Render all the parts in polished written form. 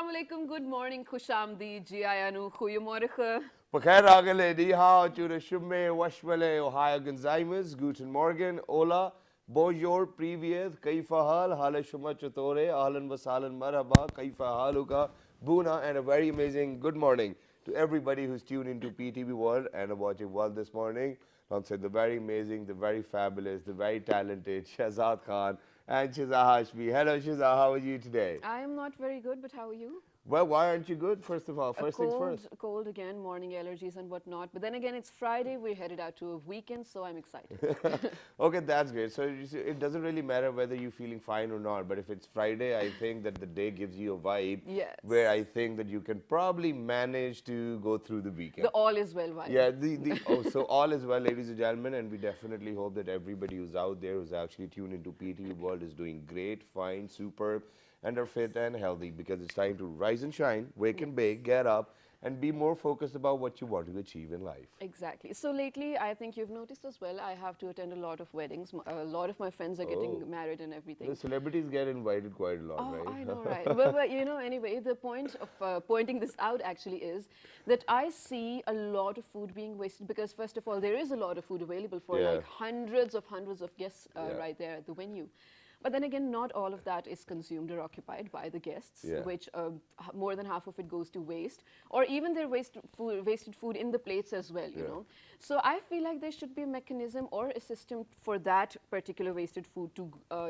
Assalamu alaikum, good morning, Khushamdi, Jiayanu, Goedemorgen. Bekher agele, die hao, jure shumme, washwele, ohio gonzaimas, guten morgen, hola, bonjour, privyet, kaifa hal, hala shuma chatore, ahlan wasalan marhaba, kaifa haluka, buna, and a very amazing good morning to everybody who's tuned into PTV World and are watching World this morning. Alongside the very amazing, the very fabulous, the very talented Shahzad Khan and Shiza Hashmi. Hello Shiza, how are you today? I am not very good, but how are you? Well, why aren't you good, first of all? A First things first. cold again, morning allergies and whatnot. But then again, it's Friday, we're headed out to a weekend, so I'm excited. Okay, that's great. So you see, it doesn't really matter whether you're feeling fine or not, but if it's Friday, I think that the day gives you a vibe Yes. where I think that you can probably manage to go through the weekend. The all is well vibe. Yeah, so all is well, ladies and gentlemen, and we definitely hope that everybody who's out there who's actually tuned into PTV World is doing great, fine, superb, and are fit and healthy, because it's time to rise and shine, wake and bake, get up, and be more focused about what you want to achieve in life. Exactly. So lately, I think you've noticed as well, I have to attend a lot of weddings. A lot of my friends are getting married and everything. The celebrities get invited quite a lot, Oh, right? I know, right? But you know, anyway, the point of pointing this out actually is that I see a lot of food being wasted because, first of all, there is a lot of food available for Yeah. like hundreds of guests Yeah. right there at the venue. But then again, not all of that is consumed or occupied by the guests, Yeah. which more than half of it goes to waste, or even their wasted food in the plates as well, you Yeah. know. So I feel like there should be a mechanism or a system for that particular wasted food to,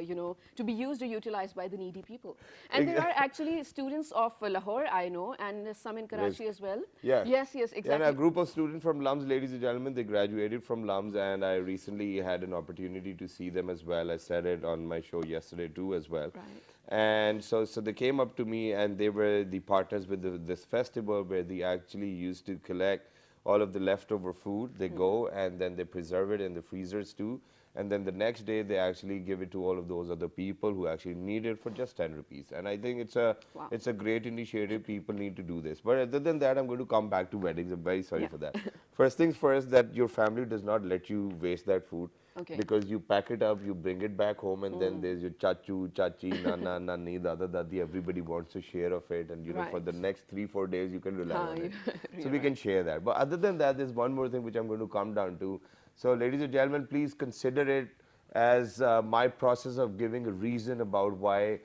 you know, to be used or utilized by the needy people. And there are actually students of Lahore, I know, and some in Karachi as well. Yeah. Yes, yes, Yeah, and exactly. a group of students from LUMS, ladies and gentlemen, they graduated from LUMS, and I recently had an opportunity to see them as well. I said it on my show yesterday too as well. Right. And so they came up to me, and they were the partners with this festival where they actually used to collect all of the leftover food. They go and then they preserve it in the freezers too. And then the next day they actually give it to all of those other people who actually need it for just 10 rupees. And I think Wow. it's a great initiative. People need to do this. But other than that, I'm going to come back to weddings. I'm very sorry Yeah. for that. First things first, that your family does not let you waste that food. Okay. Because you pack it up, you bring it back home, and then there's your chachu, chachi, nana, nani, dada, dadi. Everybody wants a share of it, and you know, for Right. the next 3-4 days, you can rely on it. You're So we can share that. But other than that, there's one more thing which I'm going to come down to. So, ladies and gentlemen, please consider it as my process of giving a reason about why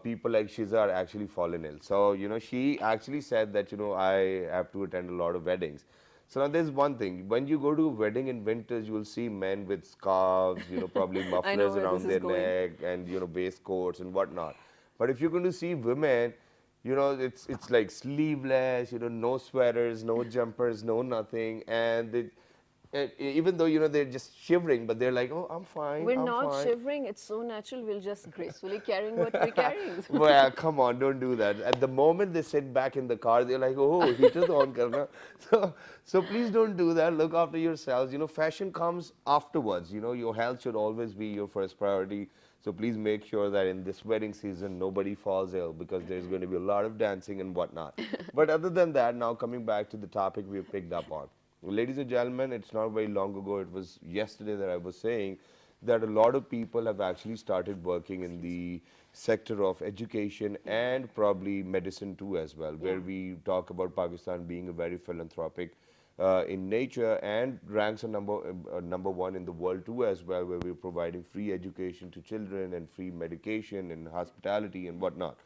people like Shiza are actually fallen ill. So, you know, she actually said that, you know, I have to attend a lot of weddings. So now there's one thing. When you go to a wedding in winters, you will see men with scarves, you know, probably I know mufflers where this around is their going. neck and, you know, waistcoats and whatnot. But if you're going to see women, you know, it's like sleeveless, you know, no sweaters, no jumpers, no nothing. And even though, you know, they're just shivering, but they're like, oh, I'm fine, We're I'm not fine. shivering, it's so natural, we'll just gracefully carrying what we're carrying. Well, come on, don't do that. At the moment they sit back in the car, they're like, oh, heater on karna. So please don't do that. Look after yourselves. You know, fashion comes afterwards. You know, your health should always be your first priority. So please make sure that in this wedding season, nobody falls ill, because there's going to be a lot of dancing and whatnot. But other than that, now coming back to the topic we picked up on. Ladies and gentlemen, it's not very long ago, it was yesterday that I was saying that a lot of people have actually started working in the sector of education and probably medicine too as well, where we talk about Pakistan being a very philanthropic in nature and ranks a number one in the world too as well, where we're providing free education to children and free medication and hospitality and whatnot.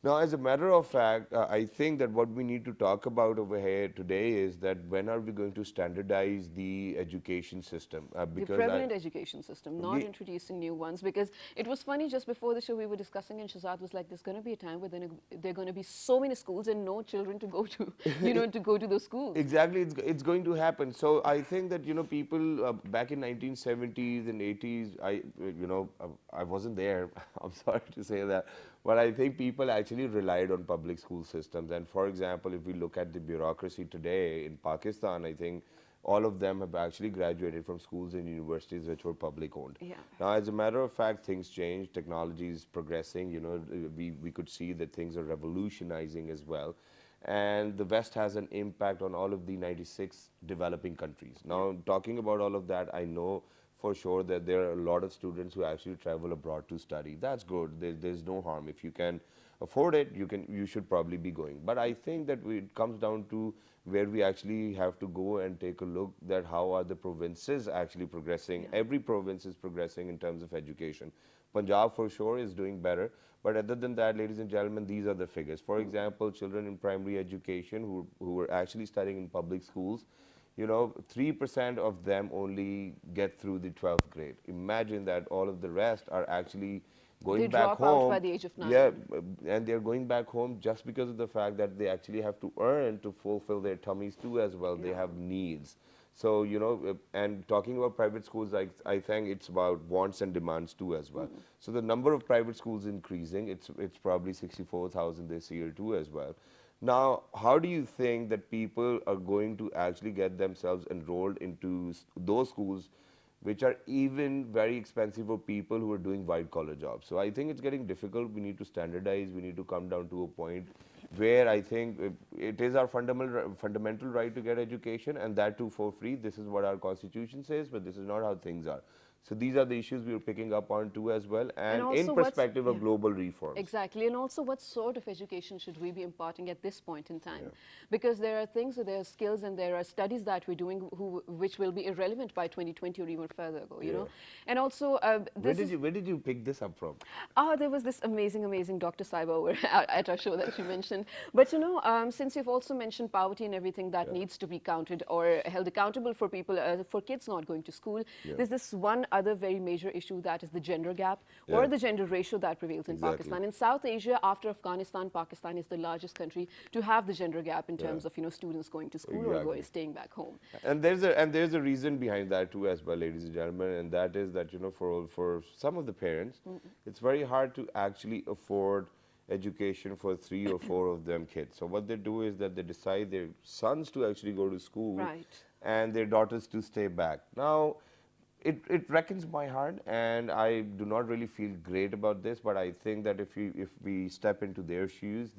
Now, as a matter of fact, I think that what we need to talk about over here today is that when are we going to standardize the education system? The prevalent education system, not Ye- introducing new ones. Because it was funny, just before the show we were discussing, and Shazad was like, there's going to be a time where there are going to be so many schools and no children to go to, you know, to go to those schools. Exactly, it's going to happen. So I think that, you know, people back in 1970s and 80s, I wasn't there. I'm sorry to say that, but I think people actually relied on public school systems. And for example, if we look at the bureaucracy today in Pakistan, I think all of them have actually graduated from schools and universities which were public owned. Yeah. Now, as a matter of fact, things change. Technology is progressing. You know, we could see that things are revolutionizing as well. And the West has an impact on all of the 96 developing countries. Now, talking about all of that, I know for sure that there are a lot of students who actually travel abroad to study. That's good. There's no harm. If you can afford it, you should probably be going. But I think that it comes down to where we actually have to go and take a look that how are the provinces actually progressing. Every province is progressing in terms of education. Punjab for sure is doing better, but other than that, ladies and gentlemen, these are the figures. For example, children in primary education who are actually studying in public schools, 3% of them only get through the 12th grade. Imagine that all of the rest are actually They going back drop out by home. the age of 9. Yeah, and they're going back home just because of the fact that they actually have to earn to fulfill their tummies too as well. They have needs. So, and talking about private schools, I think it's about wants and demands too as well. So the number of private schools increasing, it's probably 64,000 this year too as well. Now, how do you think that people are going to actually get themselves enrolled into those schools which are even very expensive for people who are doing white collar jobs? So I think it's getting difficult. We need to standardize. We need to come down to a point where I think it is our fundamental right to get education, and that too for free. This is what our constitution says, but this is not how things are. So these are the issues we are picking up on too as well, and in also perspective of global reforms. Exactly, and also what sort of education should we be imparting at this point in time? Because there are things, there are skills, and there are studies that we're doing which will be irrelevant by 2020 or even further ago, you know. And also, Where did you pick this up from? there was this amazing Dr. Saiba over at our show that she mentioned. But since you've also mentioned poverty and everything that needs to be counted or held accountable for people, for kids not going to school, there's this one other very major issue, that is the gender gap or the gender ratio that prevails in Pakistan. In South Asia, after Afghanistan, Pakistan is the largest country to have the gender gap in terms of students going to school or staying back home. And there's a reason behind that too as well, ladies and gentlemen, and that is that for some of the parents, it's very hard to actually afford education for 3 or 4 of them kids. So what they do is that they decide their sons to actually go to school and their daughters to stay back. Now, it reckons my heart, and I do not really feel great about this, but I think that if we step into their shoes,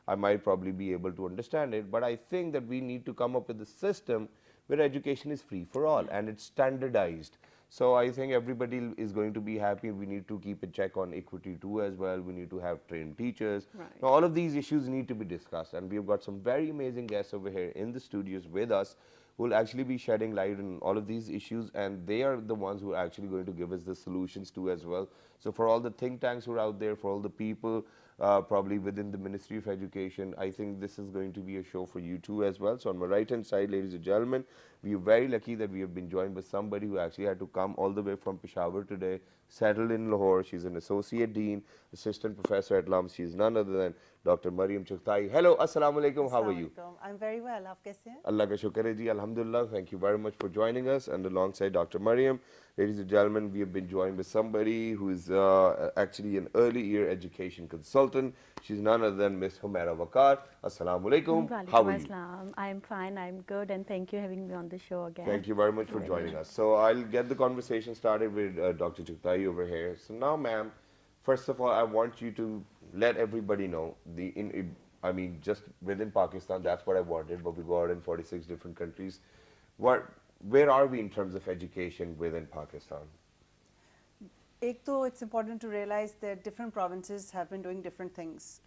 I might probably be able to understand it. But I think that we need to come up with a system where education is free for all and it's standardized. So I think everybody is going to be happy. We need to keep a check on equity too as well. We need to have trained teachers. Now, all of these issues need to be discussed, and we've got some very amazing guests over here in the studios with us who will actually be shedding light on all of these issues, and they are the ones who are actually going to give us the solutions too as well. So for all the think tanks who are out there, for all the people probably within the Ministry of Education, I think this is going to be a show for you too as well. So on my right hand side, ladies and gentlemen, we are very lucky that we have been joined by somebody who actually had to come all the way from Peshawar today, settled in Lahore. She's an associate dean, assistant professor at LUMS. She is none other than Dr. Mariam Chughtai. Hello, assalamu alaikum. How are you? I'm very well. Aap kaise hain? Allah ka shukar hai ji, alhamdulillah. Thank you very much for joining us. And alongside Dr. Mariam, ladies and gentlemen, we have been joined by somebody who is actually an early year education consultant. She's none other than Miss Humaira Waqar. Assalamu alaikum. How are you? I'm fine. I'm good, and thank you for having me on the show again. Thank you very much for joining us. So I'll get the conversation started with Dr. Chughtai over here. So now, ma'am, first of all, I want you to let everybody know just within Pakistan, that's what I wanted, but we go out in 46 different countries. Where are we in terms of education within Pakistan? It's important to realize that different provinces have been doing different things.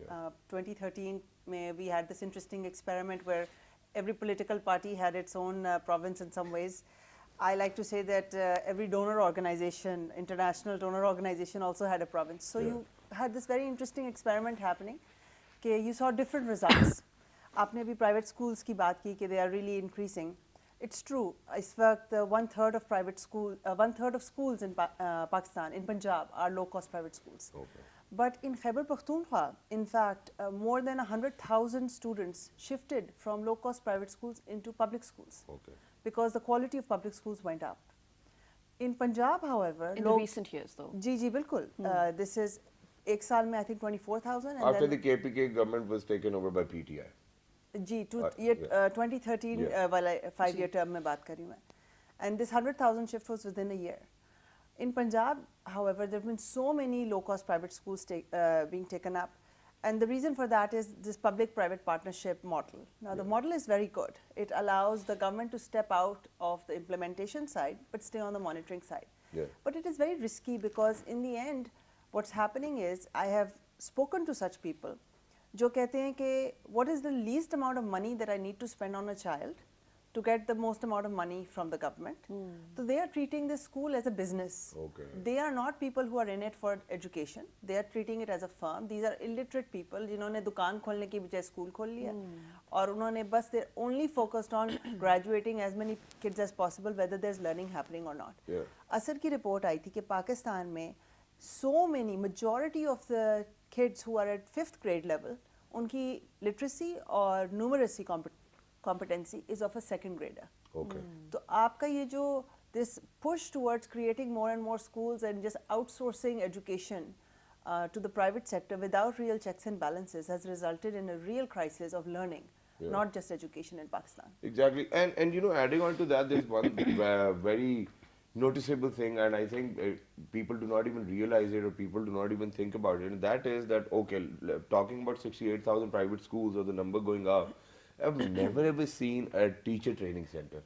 2013, we had this interesting experiment where every political party had its own province in some ways. I like to say that every donor organization, international donor organization, also had a province. So you had this very interesting experiment happening. You saw different results. आपने भी private schools की बात की कि they are really increasing. It's true. इस वक्त 1/3 of private school, 1/3 of schools in Pakistan, in Punjab, are low-cost private schools. Okay. But in Khyber Pakhtunkhwa, in fact, more than 100,000 students shifted from low-cost private schools into public schools. Okay. Because the quality of public schools went up. In Punjab, however, in the recent years, though. जी बिल्कुल. This is एक साल में I think 24,000. After the KPK government was taken over by PTI. जी 2013 वाला 5-year term में बात कर रही हूँ मैं. And this 100,000 shift was within a year. In Punjab, however, there have been so many low-cost private schools being taken up. And the reason for that is this public-private partnership model. Now, the model is very good. It allows the government to step out of the implementation side, but stay on the monitoring side. But it is very risky because in the end, what's happening is I have spoken to such people जो कहते हैं कि what is the least amount of money that I need to spend on a child to get the most amount of money from the government. So they are treating this school as a business. Okay. They are not people who are in it for education. They are treating it as a firm. These are illiterate people जिन्होंने दुकान खोलने की बजाय school खोल लिया और उन्होंने बस they're only focused on graduating as many kids as possible whether there's learning happening or not. Yeah. असर की रिपोर्ट आई थी कि पाकिस्तान में so many majority of the kids who are at 5th grade level उनकी literacy और numeracy competency is of a second grader. Okay. तो आपका ये जो this push towards creating more and more schools and just outsourcing education to the private sector without real checks and balances has resulted in a real crisis of learning, not just education in Pakistan. Exactly, and you know, adding on to that, there's one very noticeable thing, and I think people do not even realize it, or people do not even think about it, and that is that, okay, talking about 68,000 private schools or the number going up, I've never ever seen a teacher training center.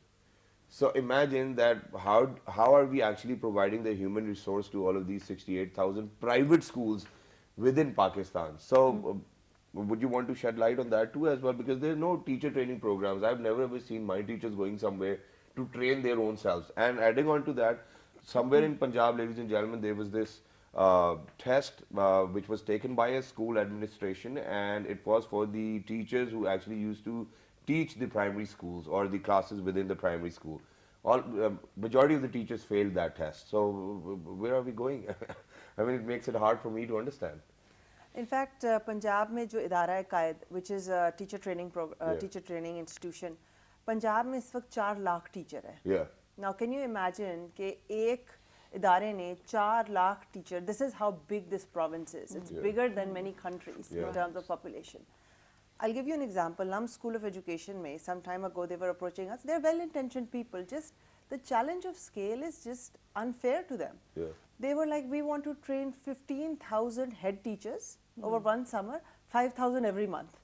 So imagine that how are we actually providing the human resource to all of these 68,000 private schools within Pakistan? So would you want to shed light on that too as well? Because there's no teacher training programs. I've never ever seen my teachers going somewhere to train their own selves. And adding on to that, somewhere in Punjab, ladies and gentlemen, there was this test which was taken by a school administration, and it was for the teachers who actually used to teach the primary schools or the classes within the primary school. All majority of the teachers failed that test. So where are we going? I mean, it makes it hard for me to understand. In fact, Punjab में जो इदारा है कायद, which is a teacher training teacher training institution, Punjab में इस वक्त 4 lakh teacher है. Yeah. Now, can you imagine कि एक इदारे ने 4 lakh teacher, this is how big this province is. It's bigger than many countries in terms of population. I'll give you an example. Lum School of Education में some time ago they were approaching us. They're well-intentioned people. Just the challenge of scale is just unfair to them. Yeah. They were like, we want to train 15,000 head teachers over one summer, 5,000 every month.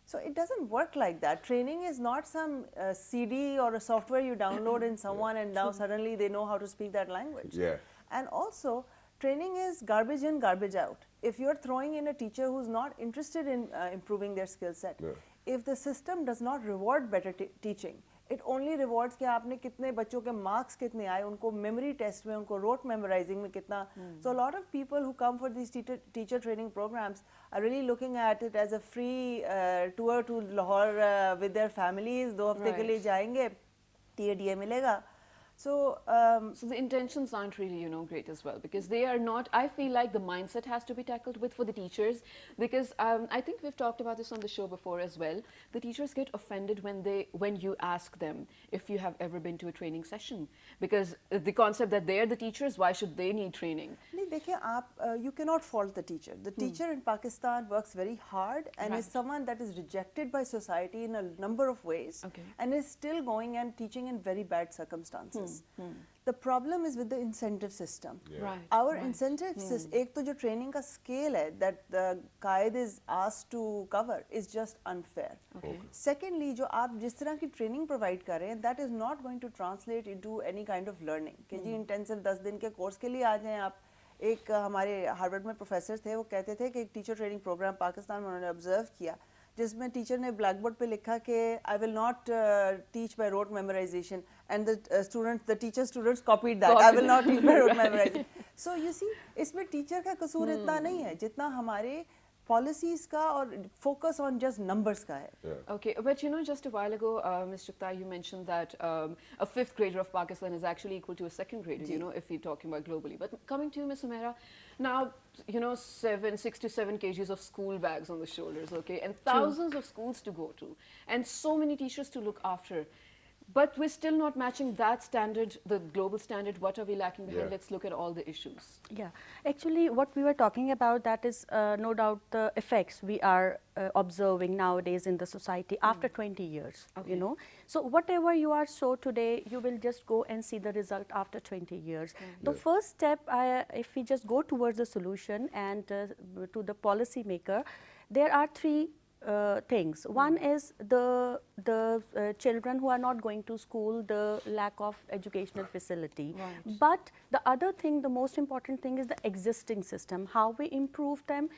So it doesn't work like that. Training is not some CD or a software you download in someone and now suddenly they know how to speak that language. Yeah. And also, training is garbage in, garbage out. If you're throwing in a teacher who's not interested in improving their skill set, if the system does not reward better teaching, it only rewards कि आपने कितने बच्चों के marks कितने आए, उनको memory test में, उनको rote memorizing में कितना. So a lot of people who come for these teacher training programs are really looking at it as a free tour to Lahore with their families. 2 हफ्ते के लिए जाएंगे, TADA मिलेगा. So, so the intentions aren't really, you know, great as well, because they are not. I feel like the mindset has to be tackled with for the teachers, because I think we've talked about this on the show before as well. The teachers get offended when you ask them if you have ever been to a training session, because the concept that they're the teachers, why should they need training? नहीं देखिए आप you cannot fault the teacher. The teacher in Pakistan works very hard and is someone that is rejected by society in a number of ways, and is still going and teaching in very bad circumstances. The problem is with the incentive system. Our incentive system, एक तो जो training का scale है that the Quaid is asked to cover is just unfair. Secondly, जो आप जिस तरह की training provide कर रहे हैं, that is not going to translate into any kind of learning. कि जी intensive 10 दिन के course के लिए आ जाएं आप. एक हमारे हार्वर्ड में प्रोफेसर थे, वो कहते थे कि एक टीचर ट्रेनिंग प्रोग्राम पाकिस्तान में उन्होंने ऑब्जर्व किया जिसमें टीचर ने ब्लैक बोर्ड पे लिखा कि I will not teach by rote memorization and the teacher students copied that, I will not teach by rote memorization. So you see इसमें टीचर का कसूर इतना नहीं है जितना हमारे policies का और focus on just numbers का है. Okay, but you know, just a while ago, Ms. Chukta, you mentioned that a 5th grader of Pakistan is actually equal to a 2nd grader, you know, if we're talking about globally. But coming to you, Ms. Umaira, now, you know, 6 to 7 kgs of school bags on the shoulders, okay, and thousands of schools to go to, and so many teachers to look after. But we're still not matching that standard, the global standard. What are we lacking behind? Let's look at all the issues. Yeah, actually what we were talking about, that is no doubt the effects we are observing nowadays in the society after 20 years, you know. So whatever you are so today, you will just go and see the result after 20 years. The first step, if we just go towards the solution and to the policy maker, there are 3 things. One is the children who are not going to school, the lack of educational facility. But the other thing, the most important thing is the existing system, how we improve them.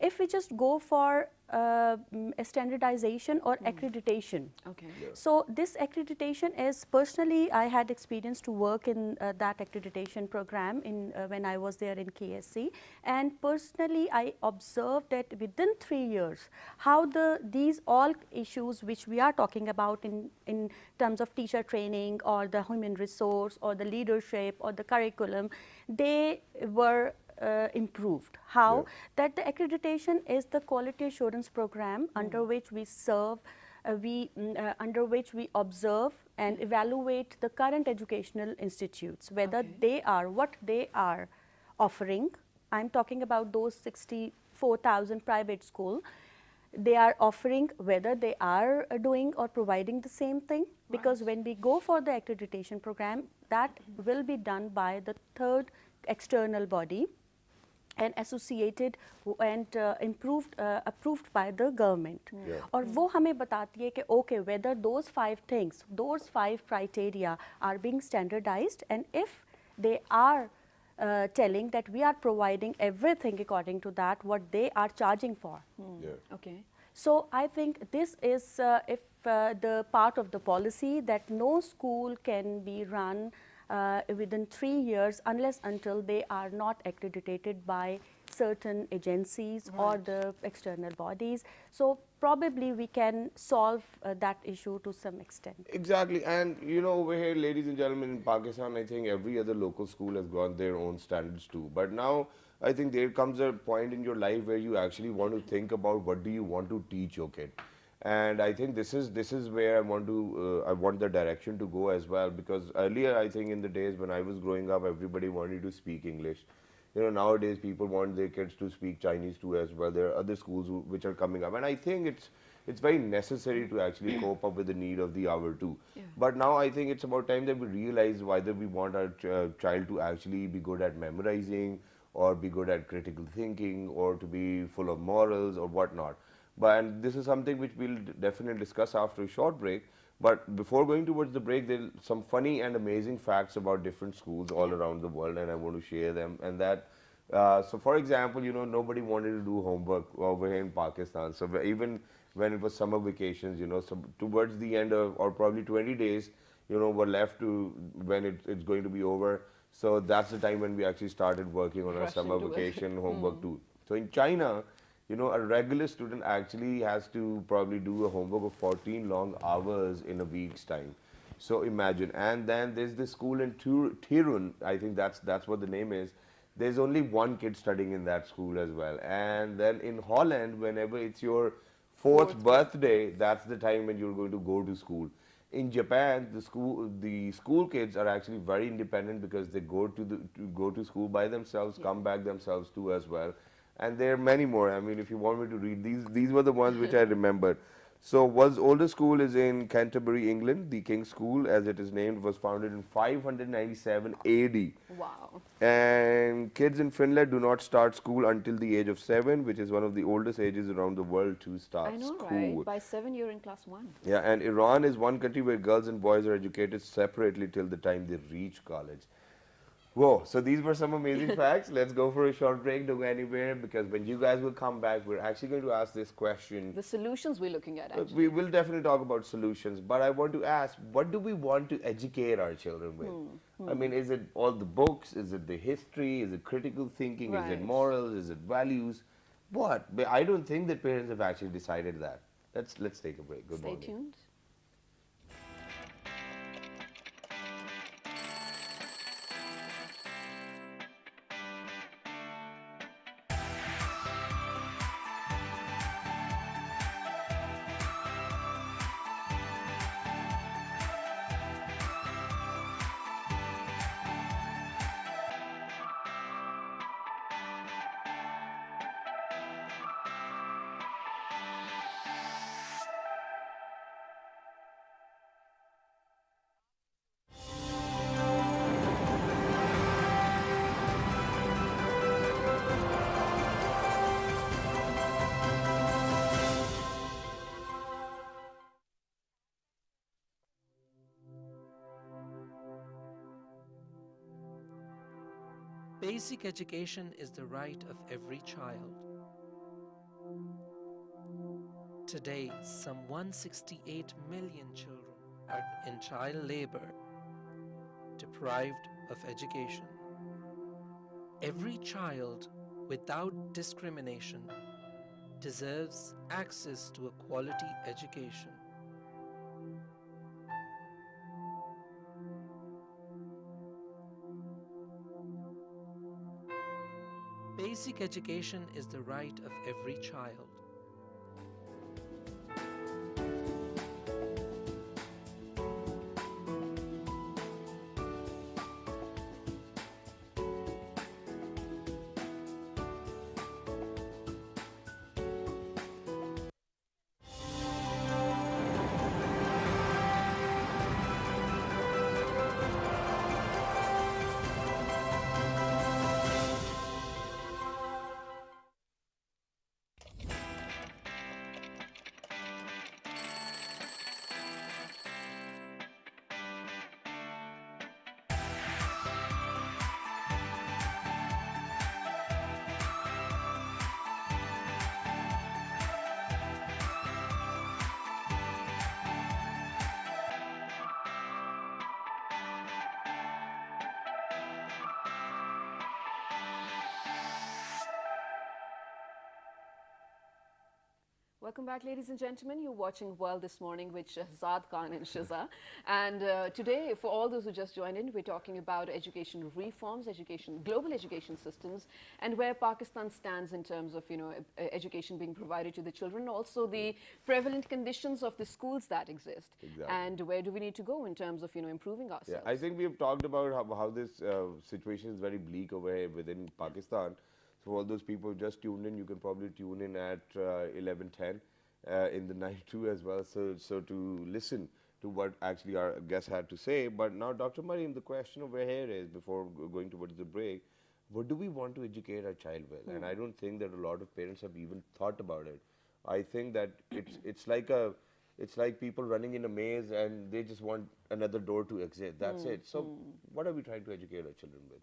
if we just go for a standardization or accreditation. Okay. So this accreditation is, personally, I had experience to work in that accreditation program in when I was there in KSC, and personally I observed that within 3 years how these all issues which we are talking about in terms of teacher training or the human resource or the leadership or the curriculum, they were improved. How? That the accreditation is the quality assurance program under which we serve, under which we observe and evaluate the current educational institutes, whether they are what they are offering. I'm talking about those 64,000 private schools. They are offering, whether they are doing or providing the same thing, because when we go for the accreditation program, that will be done by the third external body and associated and approved by the government. और वो हमें बताती है कि okay, whether those 5 things, those 5 criteria are being standardized, and if they are telling that we are providing everything according to that, what they are charging for. Okay. So I think this is if the part of the policy that no school can be run within 3 years unless until they are not accredited by certain agencies or the external bodies. So probably we can solve that issue to some extent. Exactly, and you know, over here, ladies and gentlemen, in Pakistan, I think every other local school has got their own standards too. But now, I think there comes a point in your life where you actually want to think about what do you want to teach your kid, and I think this is where I want the direction to go as well. Because earlier, I think in the days when I was growing up, everybody wanted to speak English. You know, nowadays people want their kids to speak Chinese too as well. There are other schools which are coming up, and I think it's very necessary to actually cope up with the need of the hour too. But now I think it's about time that we realize whether we want our child to actually be good at memorizing, or be good at critical thinking, or to be full of morals or whatnot. But and this is something which we'll definitely discuss after a short break. But before going towards the break, there are some funny and amazing facts about different schools all around the world, and I want to share them. And that, so for example, you know, nobody wanted to do homework over here in Pakistan. So even when it was summer vacations, you know, so towards the end of, or probably 20 days, you know, were left to when it's going to be over. So that's the time when we actually started working on our Rush summer into it. vacation homework too. So in China, you know, a regular student actually has to probably do a homework of 14 long hours in a week's time. So imagine. And then there's this school in Tirun, I think that's what the name is. There's only one kid studying in that school as well. And then in Holland, whenever it's your fourth birthday, that's the time when you're going to go to school. In Japan, the school kids are actually very independent because they go to school by themselves, come back themselves too as well. And there are many more. I mean, if you want me to read these were the ones which I remembered. So, world's oldest school is in Canterbury, England. The King's School, as it is named, was founded in 597 AD. Wow. And kids in Finland do not start school until the age of 7, which is one of the oldest ages around the world to start I know, school. right? By 7, you're in class 1. Yeah, and Iran is one country where girls and boys are educated separately till the time they reach college. Whoa, so these were some amazing facts. Let's go for a short break. Don't go anywhere, because when you guys will come back, we're actually going to ask this question. The solutions we're looking at, actually. We will definitely talk about solutions, but I want to ask, what do we want to educate our children with? I mean, is it all the books? Is it the history? Is it critical thinking? Is it Right. morals? Is it values? What? But I don't think that parents have actually decided that. Let's take a break. Good Stay morning. tuned. Basic education is the right of every child. Today, some 168 million children are in child labor, deprived of education. Every child, without discrimination, deserves access to a quality education. Basic education is the right of every child. Welcome back, ladies and gentlemen. You're watching World This Morning with Shahzad Khan and Shiza. And today, for all those who just joined in, we're talking about education reforms, global education systems, and where Pakistan stands in terms of, education being provided to the children, also the prevalent conditions of the schools that exist. Exactly. And where do we need to go in terms of, improving ourselves? Yeah, I think we've talked about how this situation is very bleak over here within Pakistan. So all those people who just tuned in, you can probably tune in at 11:10 in the night too as well. So to listen to what actually our guest had to say. But now, Dr. Mariam, the question over here is, before going towards the break, what do we want to educate our child with? And I don't think that a lot of parents have even thought about it. I think that it's like people running in a maze and they just want another door to exit. That's it. So what are we trying to educate our children with?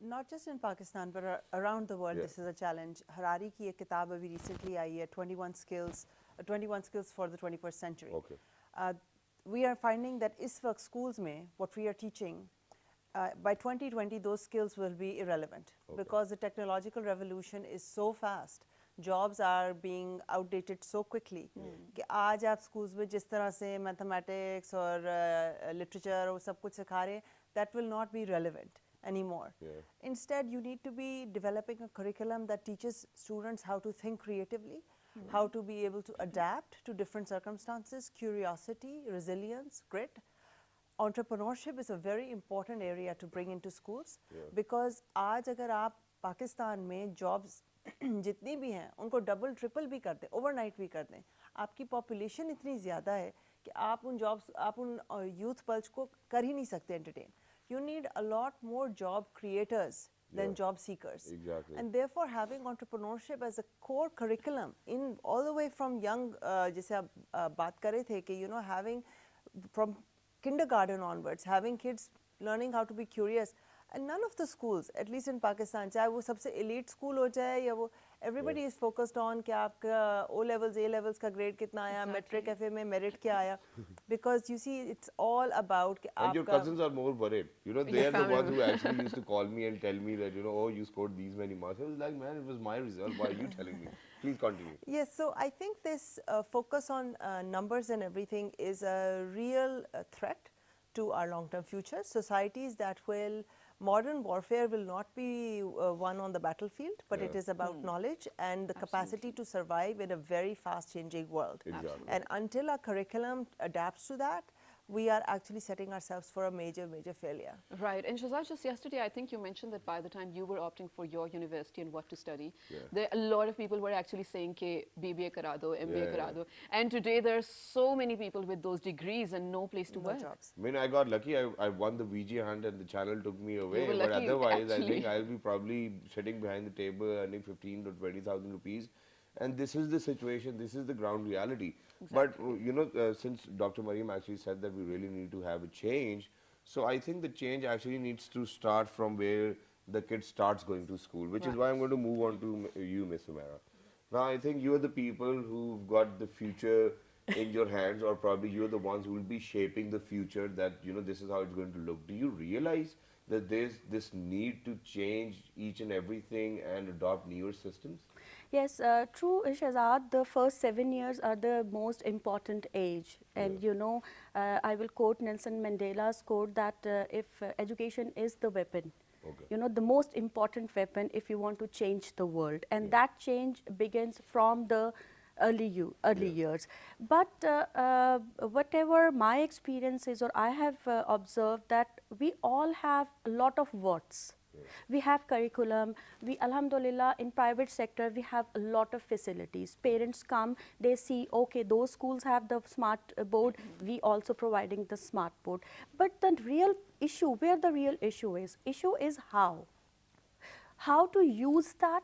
Not just in Pakistan, but around the world, Yeah. this is a challenge. Harari की एक किताब अभी recently आई है, 21 skills for the 21st century. Okay. We are finding that इस वक्त schools में what we are teaching, by 2020 those skills will be irrelevant because the technological revolution is so fast. Jobs are being outdated so quickly कि आज आप schools में जिस तरह से mathematics और literature और सब कुछ सिखा रहे हैं, that will not be relevant anymore. Yeah. Instead, you need to be developing a curriculum that teaches students how to think creatively, how to be able to adapt to different circumstances, curiosity, resilience, grit. Entrepreneurship is a very important area to bring into schools because आज अगर आप पाकिस्तान में jobs जितनी भी हैं उनको double triple भी कर दें, ओवरनाइट भी कर दें, आपकी पॉपुलेशन इतनी ज़्यादा है कि आप उन यूथ पल्स को कर ही नहीं सकते entertain. You need a lot more job creators than job seekers. Exactly. And therefore, having entrepreneurship as a core curriculum in all the way from young, जैसे आप बात कर रहे थे कि having from kindergarten onwards, having kids learning how to be curious. And none of the schools, at least in Pakistan, चाहे वो सबसे elite school हो जाए या वो everybody is focused on कि आपका O levels, A levels का grade कितना आया, metric FA में merit क्या आया, because you see it's all about कि And your आपका cousins are more worried. They are the ones who actually used to call me and tell me that, oh, you scored these many marks. I was like, man, it was my result. Why are you telling me? Please continue. Yes, so I think this focus on numbers and everything is a real threat to our long-term future. Societies that will, modern warfare will not be won on the battlefield, but it is about knowledge and the capacity to survive in a very fast-changing world. Exactly. And until our curriculum adapts to that, we are actually setting ourselves for a major, major failure. Right. And Shahzad, just yesterday, I think you mentioned that by the time you were opting for your university and what to study, a lot of people were actually saying कि BBA करा दो, MBA करा दो. And today there are so many people with those degrees and no place to No work. jobs. I mean, I got lucky. I won the VG hunt and the channel took me away. were But lucky, otherwise, I actually. think I'll be probably sitting behind the table earning 15 to 20,000 rupees. And this is the situation, this is the ground reality. But, since Dr. Mariam actually said that we really need to have a change, so I think the change actually needs to start from where the kid starts going to school, which is why I'm going to move on to you, Miss Sumera. Now, I think you're the people who've got the future in your hands, or probably you're the ones who will be shaping the future that, this is how it's going to look. Do you realize that there's this need to change each and everything and adopt newer systems? Yes, true, Shahzad. The first 7 years are the most important age. And I will quote Nelson Mandela's quote that if education is the weapon, Okay. the most important weapon if you want to change the world. And that change begins from the early years. But whatever my experience is, or I have observed that we all have a lot of what's. We have curriculum, alhamdulillah, in private sector, we have a lot of facilities. Parents come, they see, okay, those schools have the smart board, we also providing the smart board. But the real issue, where the real issue is how to use that,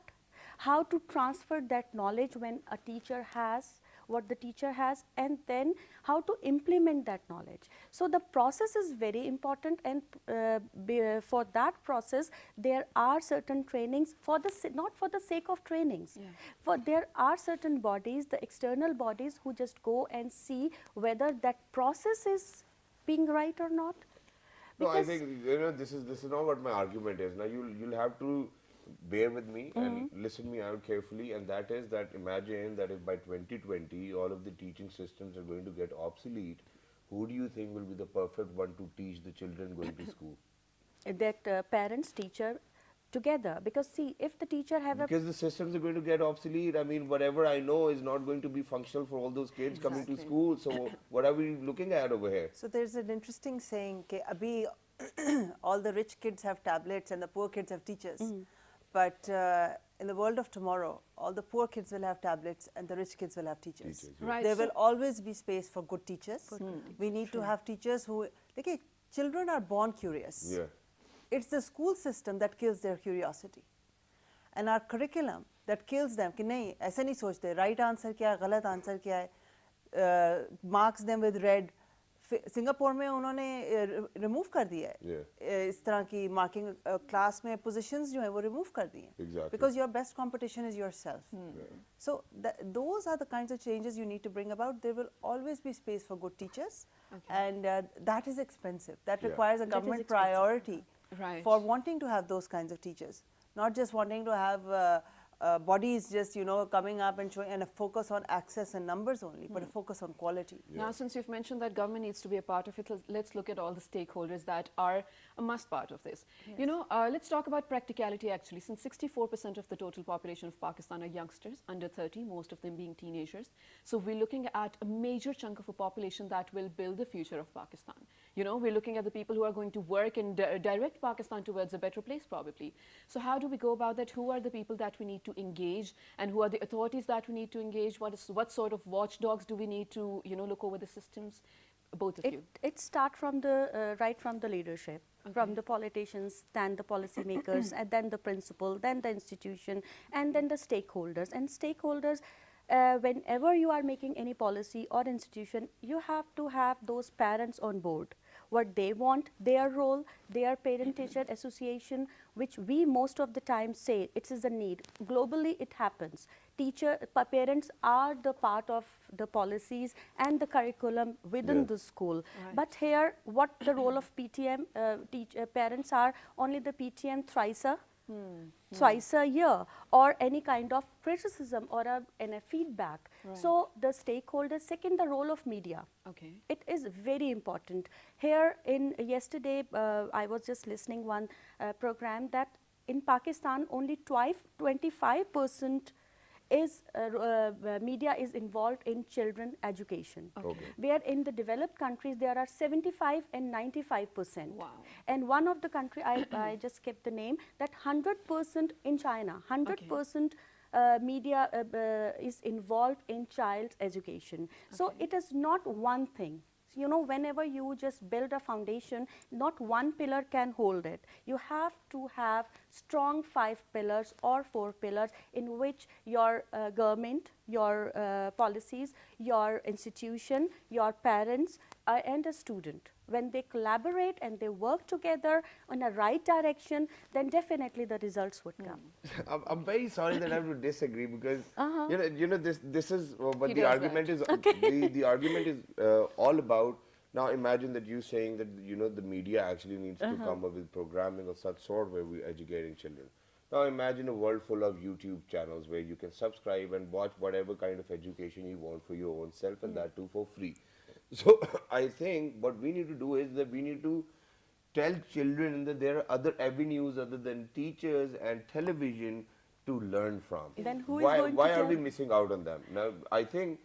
how to transfer that knowledge when a teacher has what the teacher has, and then how to implement that knowledge. So the process is very important, and for that process there are certain trainings for the not for the sake of trainings. For there are certain bodies, the external bodies, who just go and see whether that process is being right or not. No, I think this is not what my argument is. Now you'll have to bear with me and listen me out carefully, and that is that imagine that if by 2020 all of the teaching systems are going to get obsolete, who do you think will be the perfect one to teach the children going to school? That parents, teacher together, because see, if the teacher have a Because the systems are going to get obsolete. I mean, whatever I know is not going to be functional for all those kids coming to school. So what are we looking at over here? So there's an interesting saying कि अभी all the rich kids have tablets and the poor kids have teachers. But in the world of tomorrow, all the poor kids will have tablets and the rich kids will have teachers. Right. There So- will always be space for good teachers. We need to have teachers who, like, children are born curious. Yeah. It's the school system that kills their curiosity. And our curriculum that kills them, कि नहीं ऐसे नहीं सोचते, right answer क्या है, गलत answer क्या है, marks them with red. Singapore में उन्होंने रिमूव कर दिया है इस तरह की मार्किंग क्लास में पोजीशंस जो है वो रिमूव कर दी हैं because your best competition is yourself so those are the kinds of changes you need to bring about there will always be space for good teachers and that is expensive that requires a government priority for wanting to have those kinds of teachers, not just wanting to have bodies just coming up and showing, and a focus on access and numbers only, but a focus on quality. Now, since you've mentioned that government needs to be a part of it, let's look at all the stakeholders that are a must part of this. Let's talk about practicality actually. Since 64% of the total population of Pakistan are youngsters, under 30, most of them being teenagers. So we're looking at a major chunk of a population that will build the future of Pakistan. We're looking at the people who are going to work and direct Pakistan towards a better place probably. So how do we go about that? Who are the people that we need to engage, and who are the authorities that we need to engage? What sort of watchdogs do we need to look over the systems? Both of you. It start from the right from the leadership, from the politicians, then the policymakers, and then the principal, then the institution, and then the stakeholders. And stakeholders, whenever you are making any policy or institution, you have to have those parents on board. What they want, their role, their parent-teacher association, which we most of the time say it is a need. Globally, it happens. Parents are the part of the policies and the curriculum within the school. Right. But here, what the role of PTM, parents are only the PTM twice a year, or any kind of criticism or a feedback. Right. So the stakeholders, second, the role of media. Okay. It is very important. Here yesterday, I was just listening one program that in Pakistan only 25% is media is involved in children education. Okay. Where in the developed countries there are 75 and 95%. Wow. And one of the country, I just kept the name, that 100% in China, 100% media is involved in child's education. So it is not one thing. Whenever you just build a foundation, not one pillar can hold it. You have to have strong 5 pillars or 4 pillars in which your government, your policies, your institution, your parents, and a student. When they collaborate and they work together in a right direction, then definitely the results would come. I'm very sorry that I have to disagree because this is what He the does argument that. is. The argument is all about. Now imagine that you saying that the media actually needs to come up with programming of such sort where we're educating children. Now imagine a world full of YouTube channels where you can subscribe and watch whatever kind of education you want for your own self, and that too for free. So I think what we need to do is that we need to tell children that there are other avenues other than teachers and television to learn from. Then who is why going to why are tell? we missing out on them? Now I think,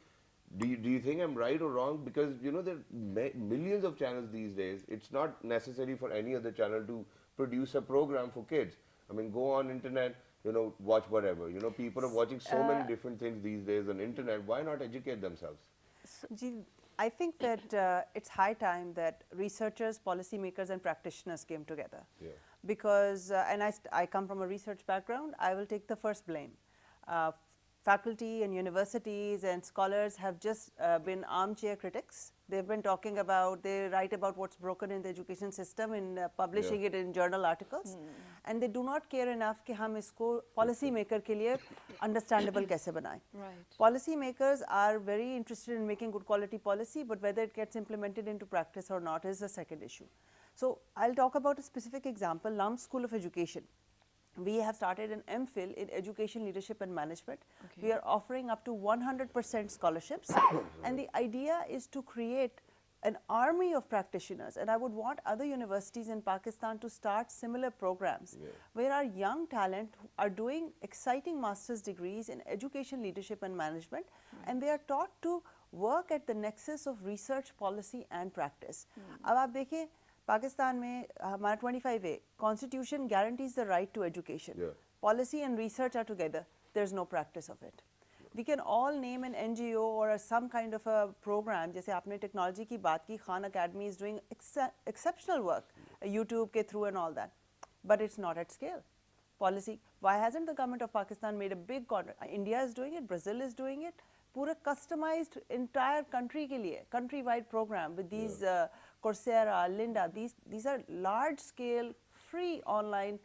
do you think I'm right or wrong? Because there are millions of channels these days. It's not necessary for any other channel to produce a program for kids. I mean, go on internet, watch whatever. People are watching so many different things these days on internet. Why not educate themselves? Ji, I think that it's high time that researchers, policymakers, and practitioners came together. Yeah. Because, and I come from a research background, I will take the first blame. Faculty and universities and scholars have just been armchair critics. They've been talking about, they write about what's broken in the education system in publishing it in journal articles. And they do not care enough कि हम इसको policy maker के लिए understandable कैसे बनाएं. Right. Policy makers are very interested in making good quality policy, but whether it gets implemented into practice or not is the second issue. So I'll talk about a specific example, Lum School of Education. We have started an MPhil in Education Leadership and Management. Okay. We are offering up to 100% scholarships. And the idea is to create an army of practitioners. And I would want other universities in Pakistan to start similar programs where our young talent are doing exciting master's degrees in Education Leadership and Management. And they are taught to work at the nexus of research, policy and practice. अब आप देखें पाकिस्तान में हमारा 25A Constitution guarantees the right to education. Yeah. Policy and research are together. There's no practice of it. We can all name an NGO or some kind of a program. जैसे आपने technology की बात की, Khan Academy is doing exceptional work, YouTube के through and all that. But it's not at scale. Policy. Why hasn't the government of Pakistan made a big contract? India is doing it. Brazil is doing it. पूरा customized entire country के लिए, country-wide program with these Coursera, Linda. These are large-scale, free online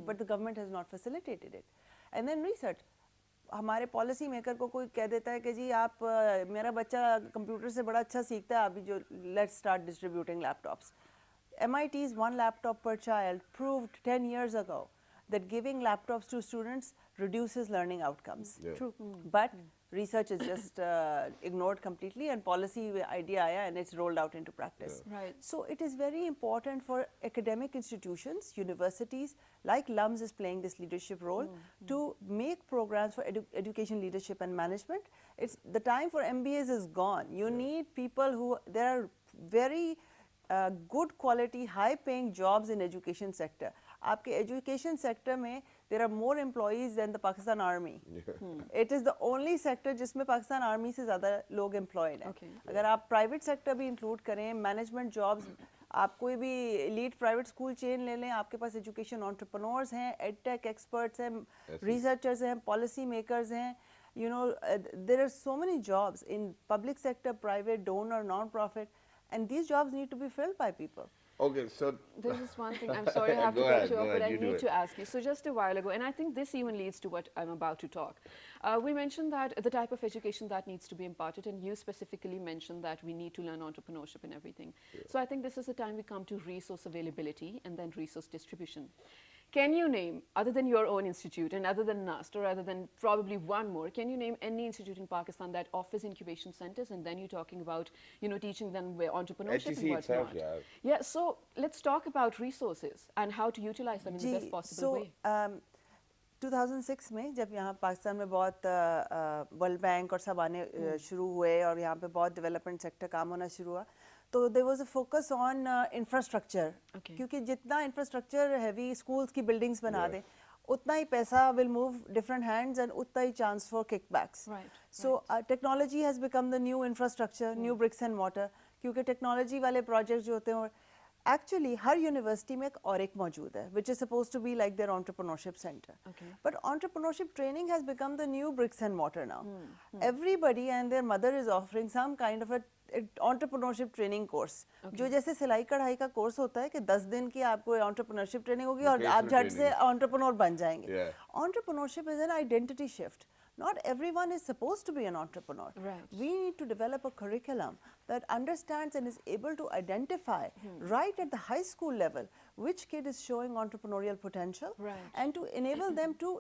but the government has not facilitated it. And then research. हमारे policy maker को कोई कह देता है कि जी आप मेरा बच्चा कंप्यूटर से बड़ा अच्छा सीखता है अभी जो let's start distributing laptops MIT's one laptop per child proved 10 years ago that giving laptops to students reduces learning outcomes. Yeah. True. But research is just ignored completely and policy idea aaya and it's rolled out into practice. Yeah. Right. So it is very important for academic institutions, universities like LUMS is playing this leadership role to make programs for education leadership and management. It's the time for MBAs is gone. You need people who there are very good quality, high paying jobs in education sector. आपके education sector में there are more employees than the Pakistan Army. It is the only sector जिसमें Pakistan Army से ज़्यादा लोग employed हैं. Okay. अगर आप private sector भी include करें, management jobs, आप कोई भी elite private school chain ले लें, आपके पास education entrepreneurs हैं, edtech experts हैं, researchers हैं, policy makers हैं. You know, there are so many jobs in public sector, private, donor, non-profit, and these jobs need to be filled by people. Okay, so There's this one thing, I'm sorry I have to Go cut ahead, you go off, but ahead, I you do need it. to ask you. So just a while ago, and I think this even leads to what I'm about to talk. We mentioned that the type of education that needs to be imparted, and you specifically mentioned that we need to learn entrepreneurship and everything. So I think this is the time we come to resource availability and then resource distribution. Can you name, other than your own institute and other than NUST or other than probably one more, can you name any institute in Pakistan that offers incubation centers and then you're talking about, you know, teaching them where entrepreneurship HTC and what's itself, not? yeah. Yeah, so let's talk about resources and how to utilize them in the best possible way. 2006 में जब यहाँ पाकिस्तान में बहुत world bank और सब आने शुरू हुए और यहाँ पे बहुत डेवलपमेंट सेक्टर काम होना शुरू हुआ तो there was a focus on infrastructure क्योंकि जितना इंफ्रास्ट्रक्चर हैवी स्कूल्स की बिल्डिंग्स बना दें उतना ही पैसा will move different hands and उतना ही chance for kickbacks so technology has become the new infrastructure new bricks and mortar क्योंकि टेक्नोलॉजी वाले प्रोजेक्ट्स जो होते हैं Actually, हर यूनिवर्सिटी में एक और एक मौजूद है, which is supposed to be like their entrepreneurship center. Okay. But entrepreneurship training has become the new bricks and mortar now. Everybody and their mother is offering some kind of a entrepreneurship training course. जो जैसे सिलाई कढ़ाई का course होता है कि 10 दिन की आपको entrepreneurship training होगी और आप झट से entrepreneur बन जाएंगे. Entrepreneurship is an identity shift. Not everyone is supposed to be an entrepreneur. Right. We need to develop a curriculum that understands and is able to identify right at the high school level which kid is showing entrepreneurial potential, Right. and to enable them to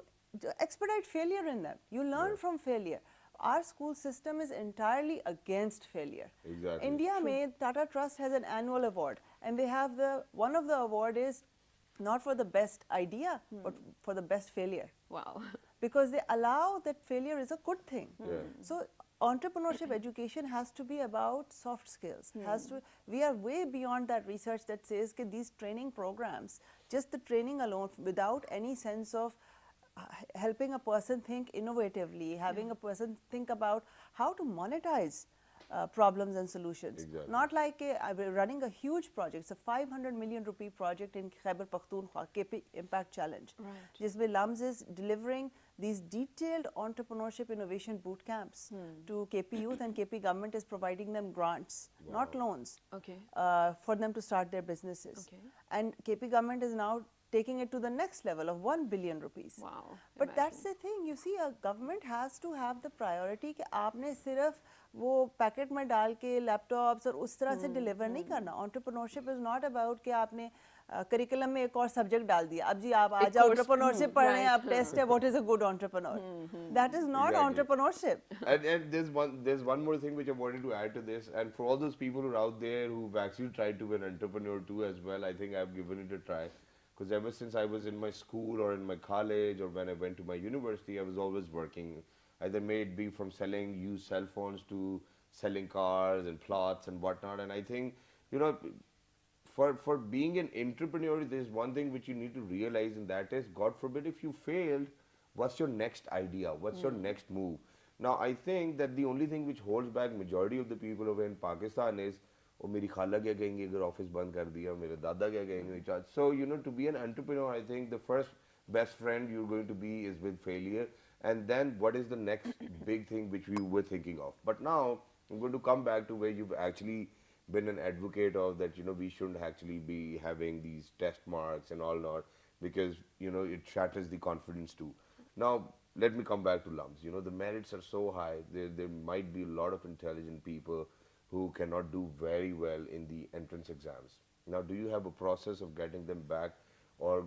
expedite failure in them. You learn from failure. Our school system is entirely against failure. Exactly. India में Tata Trust has an annual award, and they have one of the award is not for the best idea but for the best failure. Wow. Because they allow that failure is a good thing. So entrepreneurship education has to be about soft skills. We are way beyond that research that says that these training programs, just the training alone without any sense of helping a person think innovatively, having a person think about how to monetize problems and solutions. Exactly. Not like we're running a huge project. It's a 500 million rupee project in Khyber Pakhtunkhwa, KP Impact Challenge. Right. Jisme LUMS is delivering these detailed entrepreneurship innovation boot camps to KP youth, and KP government is providing them grants, not loans, Okay. for them to start their businesses. Okay. And KP government is now taking it to the next level of 1 billion rupees. Wow. But that's the thing, you see, a government has to have the priority कि आपने सिर्फ वो packet में डाल के laptops और उस तरह से डिलीवर नहीं करना. Entrepreneurship is not about कि आपने करिकुलम में एक और सब्जेक्ट डाल दिया, अब जी आप आ जाओ entrepreneurship पढ़ने, आप टेस्ट है, what is a good entrepreneur? That is not entrepreneurship. And there's one more thing which I wanted to add to this, and for all those people who are out there who've actually tried to be an entrepreneur too as well, I think I've given it a try. Because ever since I was in my school or in my college or when I went to my university, I was always working. Either may it be from selling used cell phones to selling cars and plots and whatnot. And I think, you know, for being an entrepreneur, there's one thing which you need to realize, and that is, God forbid, if you failed, what's your next idea? What's your next move? Now, I think that the only thing which holds back majority of the people over in Pakistan is, oh, मेरी खाला क्या कहेंगे अगर office बंद कर दिया, मेरे दादा क्या कहेंगे. So, you know, to be an entrepreneur, I think the first best friend you're going to be is with failure, and then what is the next big thing which we were thinking of. But now I'm going to come back to where you've actually been an advocate of that, you know, we shouldn't actually be having these test marks and all not, because, you know, it shatters the confidence too. Now, let me come back to LUMS. You know, the merits are so high. There might be a lot of intelligent people who cannot do very well in the entrance exams. Now, do you have a process of getting them back or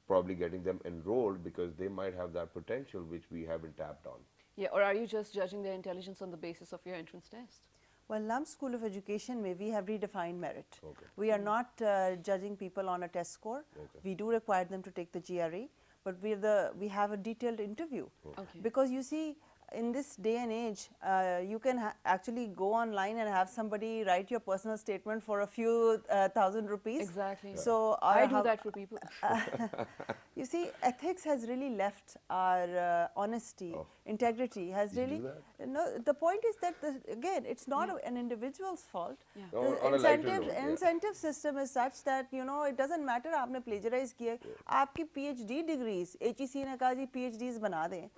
probably getting them enrolled, because they might have that potential which we haven't tapped on? Yeah, or are you just judging their intelligence on the basis of your entrance test? Well, LUMS School of Education, we have redefined merit. Okay. We are not judging people on a test score. Okay. We do require them to take the GRE, but we have a detailed interview. Okay. Because you see, in this day and age, you can actually go online and have somebody write your personal statement for a few thousand rupees. Exactly. So I do that for people. You see, ethics has really left our honesty, integrity has You do really. that? No, the point is that again, it's not an individual's fault. Yeah. The On a lighter note, yeah. incentive system is such that, you know, it doesn't matter आपने plagiarize किया, आपकी PhD degrees, HEC ने कहा जी PhDs बना दें.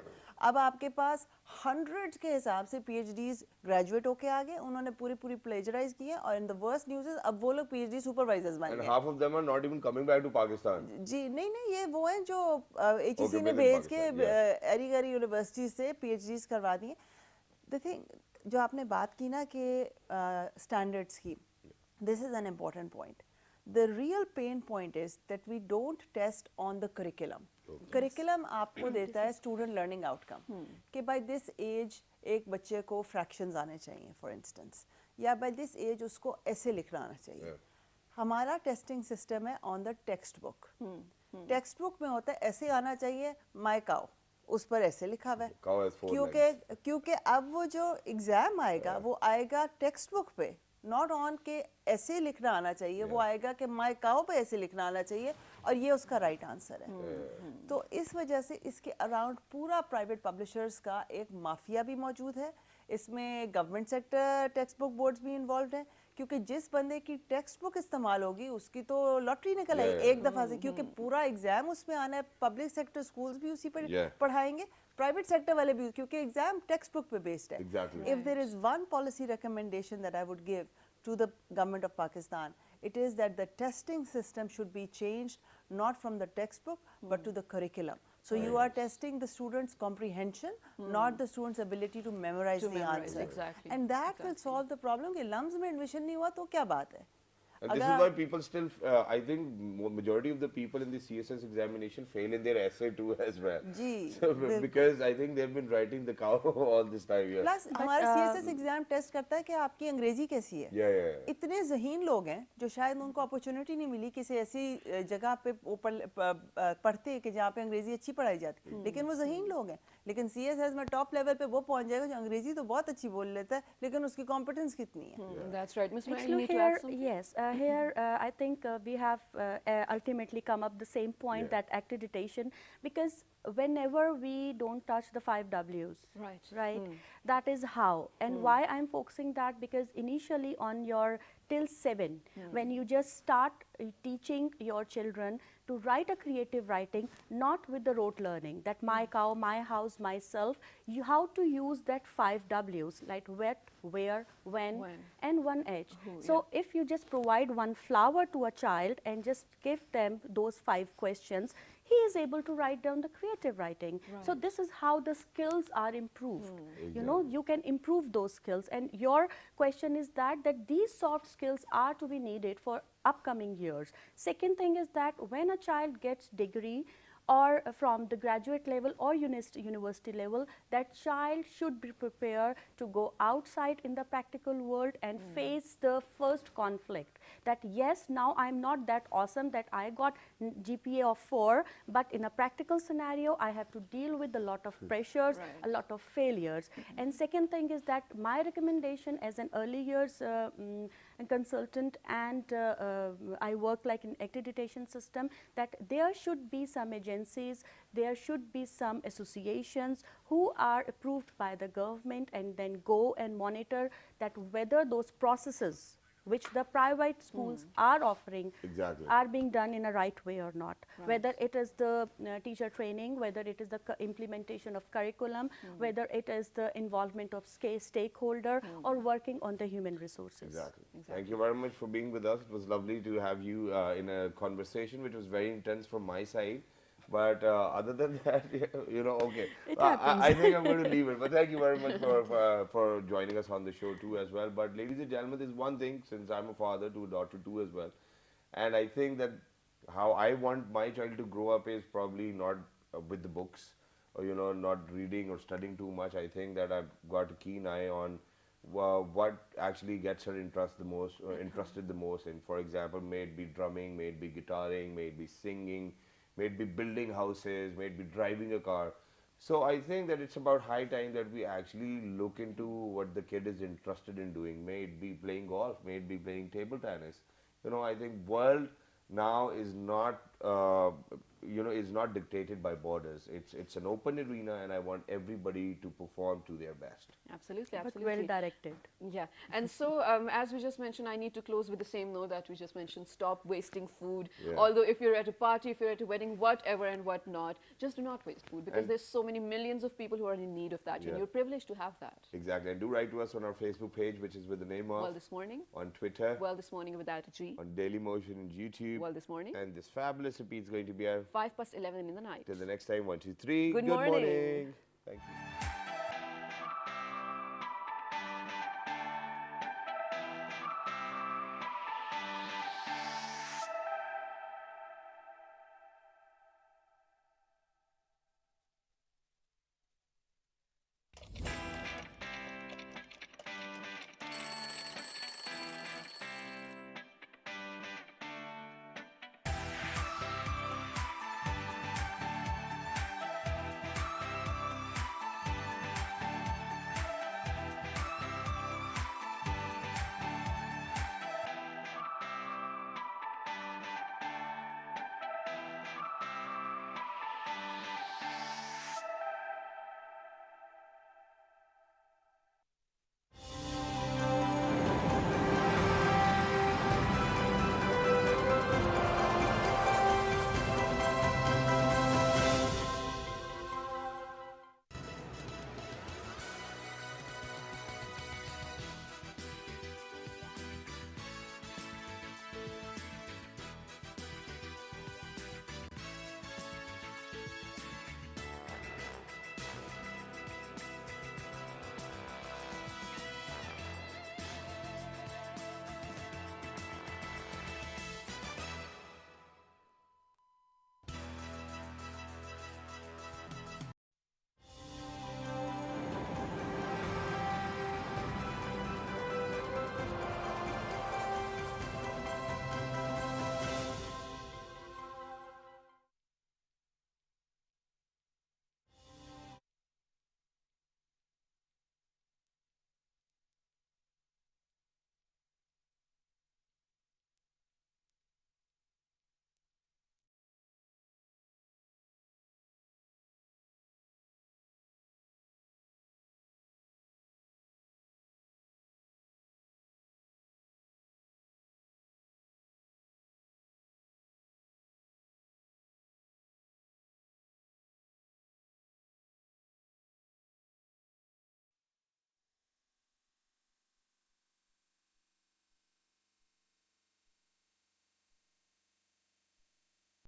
अब आपके पास hundreds के हिसाब से PhDs graduate होके आ गए, उन्होंने पूरी plagiarize की है, और in the worst news is अब वो लोग PhD supervisors बन And गए. half of them are not even coming back to Pakistan. जी नहीं ये वो हैं जो HEC Okay, ने within भेज के Pakistan, yeah. एरी गरी यूनिवर्सिटी से PhDs करवा दिए. The thing जो आपने बात की ना कि standards की, this is an important point. The real pain point is that we don't test on the curriculum. Curriculum आपको देता है student learning outcome. कि by this age एक बच्चे को fractions आने चाहिए, for instance, या by this age उसको ऐसे लिखना आना चाहिए. Yeah. हमारा टेस्टिंग सिस्टम है on the text book. Text book में होता है ऐसे आना चाहिए माय काउ, उस पर ऐसे लिखा हुआ है. Cow has 4 legs. क्योंकि अब वो जो एग्जाम आएगा वो आएगा टेक्स्ट बुक पे, नॉट ऑन के ऐसे लिखना आना चाहिए. वो आएगा कि माय काउ पे ऐसे लिखना आना चाहिए और ये उसका राइट आंसर है. तो इस वजह से इसके अराउंड पूरा प्राइवेट पब्लिशर्स का एक माफिया भी मौजूद है. इसमें government sector text book boards भी इन्वॉल्व हैं, क्योंकि जिस बंदे की टेक्स्ट बुक इस्तेमाल होगी उसकी तो लॉटरी निकल आई एक दफ़ा से, क्योंकि पूरा एग्जाम उसमें आना है. पब्लिक सेक्टर स्कूल्स भी उसी पर पढ़ाएंगे, प्राइवेट सेक्टर वाले भी, क्योंकि एग्जाम टेक्स्ट बुक पे बेस्ड है. Exactly. If there is one policy recommendation that I would give to the government of Pakistan, it is that the testing system should be changed not from the textbook but to the curriculum. So you are testing the students' comprehension, not the students' ability to memorize the answer. Exactly. And that will solve the problem. कि lumps में admission नहीं हुआ तो क्या बात है? And this is why people still, I think, majority of the people in the CSS examination fail in their essay too as well. जी, So, because I think they've been writing the cow all this time. Yeah. Plus हमारा CSS exam test करता है कि आपकी अंग्रेजी कैसी है. Yeah. इतने ज़हीन लोग हैं जो शायद उनको अपॉर्चुनिटी नहीं मिली किसी ऐसी जगह पे पढ़ते कि जहाँ पे अंग्रेजी अच्छी पढ़ाई जाती, लेकिन वो ज़हीन लोग हैं. लेकिन CSS में टॉप लेवल पे वो पहुँच जाएगा जो अंग्रेजी तो बहुत अच्छी बोल लेता है, लेकिन उसकी कॉम्पिटेंस कितनी है. That's right. Ms. Maya, you Actually, need to add something? yes, here I think we have ultimately come up the same point, that accreditation, because whenever we don't touch the 5 W's, Right. that is how. And why I'm focusing that, because initially on your till 7, when you just start teaching your children to write a creative writing, not with the rote learning, that my cow, my house, myself, you how to use that 5 W's, like what, where, when, and one H. So if you just provide one flower to a child and just give them those 5 questions, he is able to write down the creative writing. So this is how the skills are improved. You know, you can improve those skills, and your question is that these soft skills are to be needed for upcoming years. Second thing is that when a child gets degree or from the graduate level or university level, that child should be prepared to go outside in the practical world and face the first conflict, that yes, now I'm not that awesome that I got GPA of 4, but in a practical scenario I have to deal with a lot of pressures, a lot of failures. And second thing is that my recommendation as an early years consultant, and I work like in accreditation system, that there should be some agencies, there should be some associations who are approved by the government, and then go and monitor that whether those processes which the private schools are offering are being done in a right way or not. Whether it is the teacher training, whether it is the implementation of curriculum, whether it is the involvement of stakeholder or working on the human resources. Exactly. Thank you very much for being with us. It was lovely to have you in a conversation which was very intense from my side. But other than that, you know, okay. I think I'm going to leave it. But thank you very much for joining us on the show too as well. But ladies and gentlemen, there's one thing, since I'm a father to a daughter too as well. And I think that how I want my child to grow up is probably not with the books, or, you know, not reading or studying too much. I think that I've got a keen eye on what actually gets her interested the most in. For example, may it be drumming, may it be guitaring, may it be singing, may it be building houses, may it be driving a car. So I think that it's about high time that we actually look into what the kid is interested in doing. May it be playing golf, may it be playing table tennis. You know, I think world now is not, you know, is not dictated by borders. It's an open arena, and I want everybody to perform to their best. Absolutely, But absolutely. well directed. Yeah, and so as we just mentioned, I need to close with the same note that we just mentioned: stop wasting food. Although if you're at a party, if you're at a wedding, whatever and whatnot, just do not waste food, because there's so many millions of people who are in need of that, and you're privileged to have that. Exactly, and do write to us on our Facebook page, which is with the name of Well This Morning, on Twitter, Well This Morning without a G, on Daily Motion and YouTube, Well This Morning, and this fabulous repeat is going to be our 5 past 11 in the night. till the next time. 1, 2, 3. Good morning. Thank you.